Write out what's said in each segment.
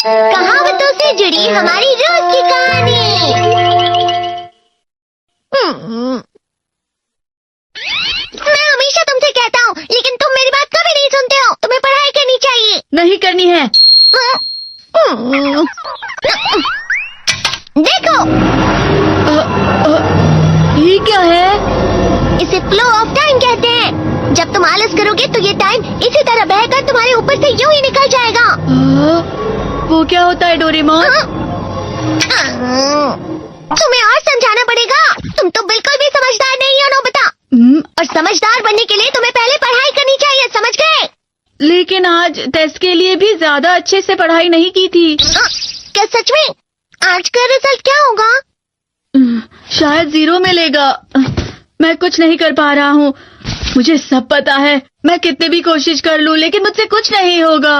कहावतों से जुड़ी हमारी रोज की कहानी। मैं हमेशा तुमसे कहता हूँ, लेकिन तुम मेरी बात कभी नहीं सुनते हो। तुम्हें पढ़ाई करनी चाहिए। नहीं करनी है। देखो, ये क्या है? इसे फ्लो ऑफ टाइम कहते हैं। जब तुम आलस करोगे तो ये टाइम इसी तरह बहकर तुम्हारे ऊपर से यूं ही निकल जाएगा। वो क्या होता है डोरेमोन? तुम्हें और समझाना पड़ेगा। तुम तो बिल्कुल भी समझदार नहीं हो नोबिता। और समझदार बनने के लिए तुम्हें पहले पढ़ाई करनी चाहिए, समझ गए? लेकिन आज टेस्ट के लिए भी ज्यादा अच्छे से पढ़ाई नहीं की थी। क्या सच में? आज का रिजल्ट क्या होगा? शायद 0 मिलेगा। मैं कुछ नहीं कर पा रहा हूँ। मुझे सब पता है। मैं कितनी भी कोशिश कर लूँ, लेकिन मुझसे कुछ नहीं होगा।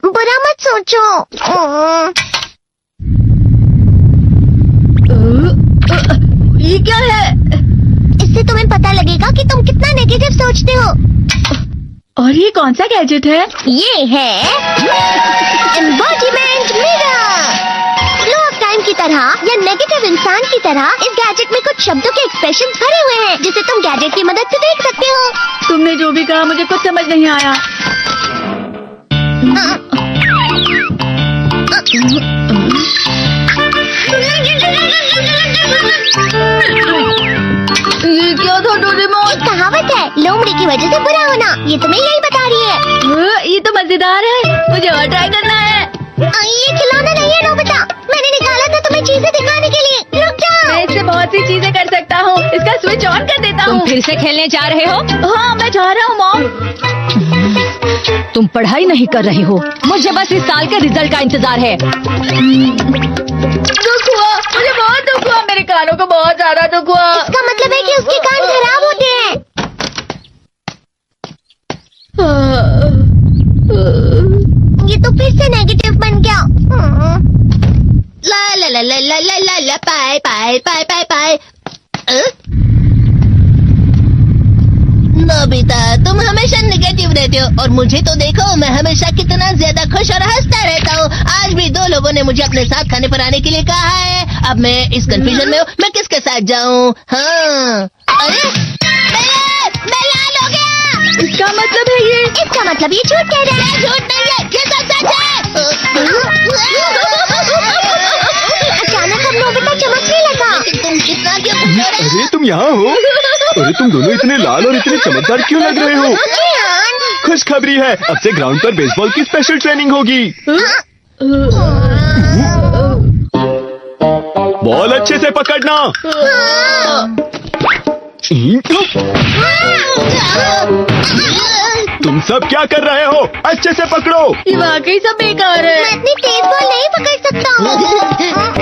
बुरा मत सोचो। ये क्या है? इससे तुम्हें पता लगेगा कि तुम कितना नेगेटिव सोचते हो। और ये कौन सा गैजेट है? ये है embodiment mirror. Flow of time की तरह या नेगेटिव इंसान की तरह इस गैजेट में कुछ शब्दों के एक्सप्रेशंस भरे हुए हैं, जिसे तुम गैजेट की मदद से देख सकते हो। तुमने जो भी कहा मुझे कुछ समझ नहीं आया। ये क्या था डोरेमोन? एक कहावत है, लोमड़ी की वजह से बुरा होना। ये तुम्हें यही बता रही है। ये तो मजेदार है। मुझे और ट्राई करना है। ये खिलौना नहीं है नोबिता। मैंने निकाला था तुम्हें चीजें दिखाने के लिए। रुक जाओ। मैं इससे बहुत सी चीजें कर सकता हूँ। इसका स्विच ऑन कर देता हूँ। तुम फिर से खेलने जा रहे हो? हाँ, मैं जा रहा हूँ मॉम। तुम पढ़ाई नहीं कर रही हो। मुझे बस इस साल के रिजल्ट का इंतजार है। दुख हुआ, मुझे बहुत दुख हुआ। मेरे कानों को बहुत ज्यादा दुख हुआ। इसका मतलब है कि उसके कान खराब होते हैं। ये तो फिर से नेगेटिव बन गया। ला ला ला ला ला ला ला ला पाए पाए पाए पाए पाए। नोबिता, तुम हमेशा नेगेटिव रहते हो, और मुझे तो देखो, मैं हमेशा कितना ज्यादा खुश और हंसता रहता हूँ। आज भी 2 लोगों ने मुझे अपने साथ खाने पर आने के लिए कहा है। अब मैं इस कंफ्यूजन में हूँ, मैं किसके साथ जाऊँ? हाँ, अरे मैं लाल हो गया। इसका मतलब है ये? इसका मतलब ये झूठ कह रहा है। झूठ नहीं है, ये सब सच है। अचानक अब नोबिता चमकने लगा। तुम कितना क्यों? अरे तुम यहाँ हो? अरे तुम दोनों इतने लाल और इतने चमकदार क्यों लग रहे हो? खुशखबरी है, अब से ग्राउंड पर बेसबॉल की स्पेशल ट्रेनिंग होगी। बॉल अच्छे से पकड़ना। तुम सब क्या कर रहे हो? अच्छे से पकड़ो। ये वाकई सब बेकार है। मैं इतनी तेज बॉल नहीं पकड़ सकता हूँ।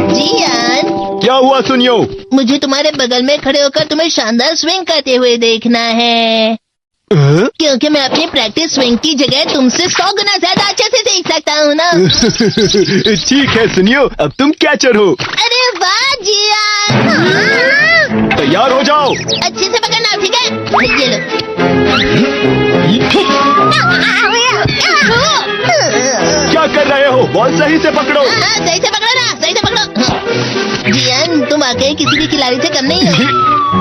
जियान, क्या हुआ सुनियो? मुझे तुम्हारे बगल में खड़े होकर तुम्हें शानदार स्विंग करते हुए देखना है, क्योंकि मैं अपनी प्रैक्टिस स्विंग की जगह तुमसे 100 गुना ज्यादा अच्छे से देख सकता हूँ ना। ठीक है सुनियो, अब तुम कैचर हो। अरे वाह जियान। तैयार हो जाओ। अच्छे से पकड़ना, ठीक है? ये लो। क्या कर रहे हो? बॉल सही से पकड़ो। सही से पकड़ो ना, सही से पकड़ो। जियान, तुम वाकई किसी भी खिलाड़ी से कम नहीं हो।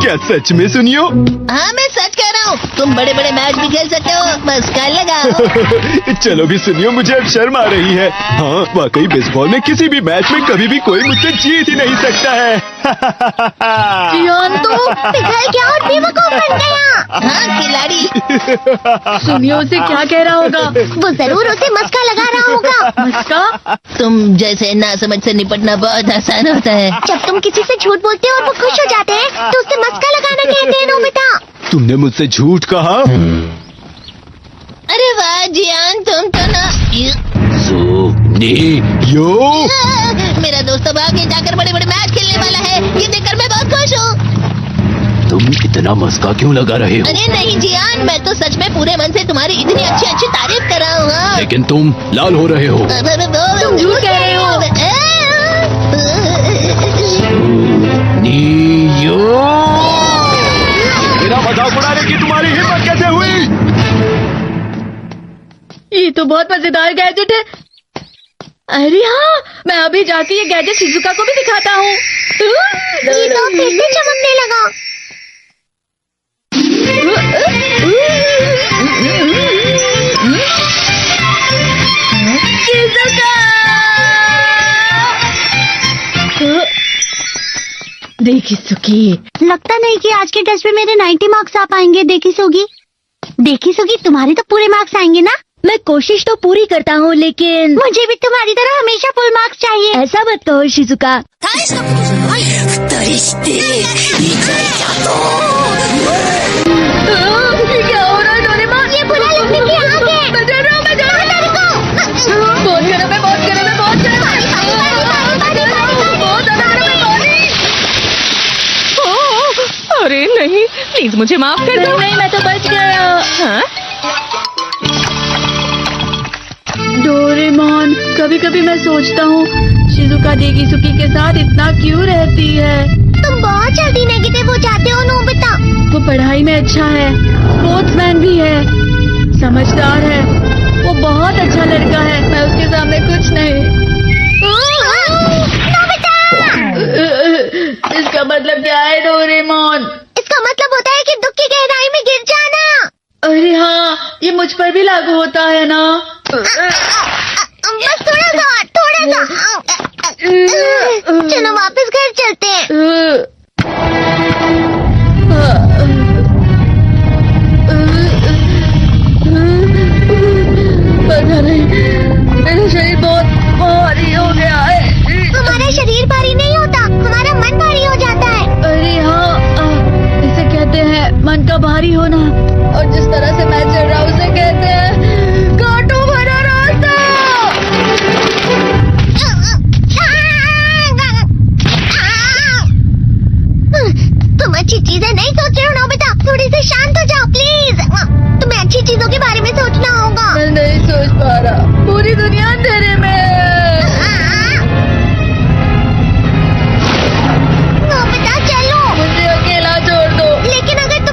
क्या सच में सुनियो? हाँ, मैं सच कह रहा हूँ। तुम बड़े बड़े मैच भी खेल सकते हो, मस्का लगाओ। चलो भी सुनियो, मुझे अब शर्म आ रही है। हाँ, वाकई बेसबॉल में किसी भी मैच में कभी भी कोई मुझसे जीत ही नहीं सकता है। जियान तो पिघल गया और बेवकूफ बन गया। हाँ, खिलाड़ी। सुनियो उसे क्या कह रहा होगा? वो जरूर उसे मस्का लगा रहा होगा। मस्का? तुम जैसे नासमझ से निपटना बहुत आसान होता है। जब तुम किसी से झूठ बोलते हो और वो खुश हो जाते हैं, तो उससे मस्का लगाना कहते हैं नोबिता। तुमने मुझसे झूठ कहा? अरे वाह जियान, तुम तो ना। यो, मेरा दोस्त अब आगे जाकर बड़े बड़े मैच खेलने वाला है। ये देखकर मैं बहुत खुश हूँ। तुम इतना मस्का क्यों लगा रहे हो? अरे नहीं जियान, मैं तो सच में पूरे मन से तुम्हारी इतनी अच्छी अच्छी तारीफ कर रहा हूँ। लेकिन तुम लाल हो रहे हो। तुम झूठ कह रहे हो। मेरा मजाक उड़ाने की तुम्हारी हिम्मत कैसे हुई? ये तो बहुत मजेदार गैजेट है। अरे हाँ, मैं अभी जाके ये गैजेट शिजुका को भी दिखाता हूँ। ये तो फिर से चमकने लगा। देखिसुगी, लगता नहीं कि आज के टेस्ट में मेरे 90 मार्क्स आ पाएंगे। देखिसुगी, तुम्हारे तो पूरे मार्क्स आएंगे ना? मैं कोशिश तो पूरी करता हूँ, लेकिन मुझे भी तुम्हारी तरह हमेशा फुल मार्क्स चाहिए। ऐसा मत कहो शिजुका। क्या हो रहा है डोरेमोन? ये बुरा लगने की आग है। मैं डर रहा हूँ, मैं डर रहा हूँ। बहुत गरम है, बहुत गरम है, बहुत गरम है। बहुत ज्यादा गरम है, पानी। अरे नहीं, प्लीज मुझे माफ कर दो। नहीं, मैं तो बच गया। हाँ? डोरेमोन, कभी कभी मैं सोचता हूँ शिजुका देखिसुगी के साथ इतना क्यों रहती है। तुम बहुत जल्दी नेगेटिव हो जाते हो नोबिता। वो पढ़ाई में अच्छा है, स्पोर्ट्समैन भी है, समझदार है, वो बहुत अच्छा लड़का है। मैं उसके सामने कुछ नहीं। नोबिता! इसका मतलब क्या है डोरेमोन? इसका मतलब होता है कि दुख की गहराई में गिर जाना। अरे हाँ, ये मुझ पर भी लागू होता है ना। बस थोड़ा सा। चलो वापस घर चलते हैं। पता नहीं, मेरा शरीर बहुत भारी हो गया है। हमारा शरीर भारी नहीं होता, हमारा मन भारी हो जाता है। अरे हाँ, इसे कहते हैं मन का भारी होना। और जिस तरह से मैं चल रहा हूँ उसे कहते हैं कांटों भरा रास्ता। तुम अच्छी चीजें नहीं सोच रहे हो नोबिता। थोड़ी सी शांत हो जाओ प्लीज। तुम्हें अच्छी चीजों के बारे में सोचना होगा। मैं नहीं सोच पा रहा, पूरी दुनिया अंधेरे में है। नोबिता चलो। मुझे अकेला छोड़ दो। लेकिन अगर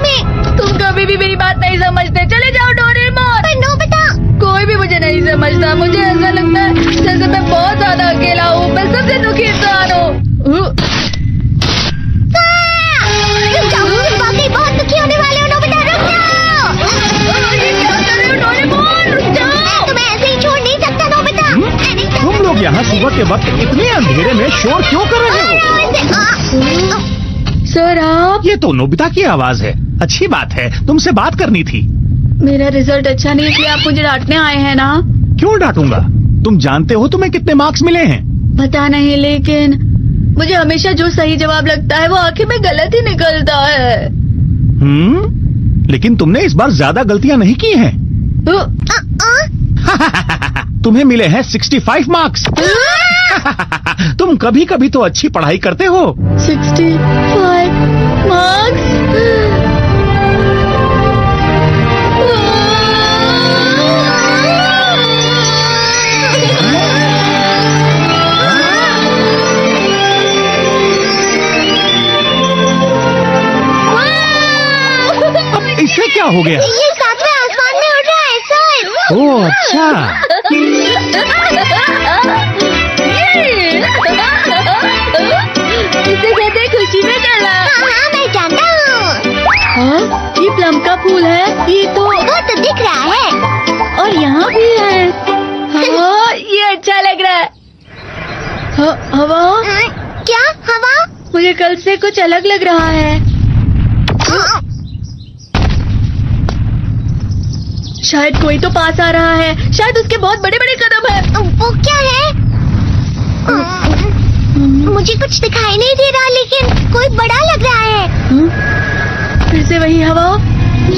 तुम कभी भी मेरी बात नहीं समझते। चले जाओ डोरेमोन। पर नोबिता। कोई भी मुझे नहीं समझता। मुझे ऐसा लगता है जैसे मैं बहुत ज्यादा अकेला हूँ। मैं सबसे दुखी इंसान हूँ। रुक जाओ, तुम वाकई बहुत दुखी होने वाले हो नोबिता। रुक जाओ। ये क्या कर रहे हो डोरेमोन? रुक जाओ। मैं तुम्हें ऐसे ही छोड़ नहीं सकता नोबिता। तुम लोग यहाँ सुबह के वक्त इतने अंधेरे में शोर क्यों कर रहे हो? सर आप? ये तो नोबिता की आवाज है। अच्छी बात है, तुमसे बात करनी थी। मेरा रिजल्ट अच्छा नहीं, इसलिए आप मुझे डांटने आए हैं ना? क्यों डांटूंगा? तुम जानते हो तुम्हें कितने मार्क्स मिले हैं? पता नहीं, लेकिन मुझे हमेशा जो सही जवाब लगता है वो आखिर में गलत ही निकलता है। लेकिन तुमने इस बार ज्यादा गलतियां नहीं की हैं। तुम्हें मिले हैं 65 मार्क्स। तुम कभी कभी तो अच्छी पढ़ाई करते हो। 65 मार्क्स? इससे क्या हो गया? ये सातवें आसमान में उड़ रहा है सर। ओह अच्छा। इसे कहते हैं खुशी में गला। हाँ, मैं जानता हूँ। हाँ, ये प्लम का फूल है। ये तो वो तो दिख रहा है। और यहाँ भी है। हाँ, ये अच्छा लग रहा है। हवा? क्या हवा? मुझे कल से कुछ अलग लग रहा है। शायद कोई तो पास आ रहा है। शायद उसके बहुत बड़े बड़े कदम है। वो क्या है? मुझे कुछ दिखाई नहीं दे रहा, लेकिन कोई बड़ा लग रहा है। फिर से वही हवा।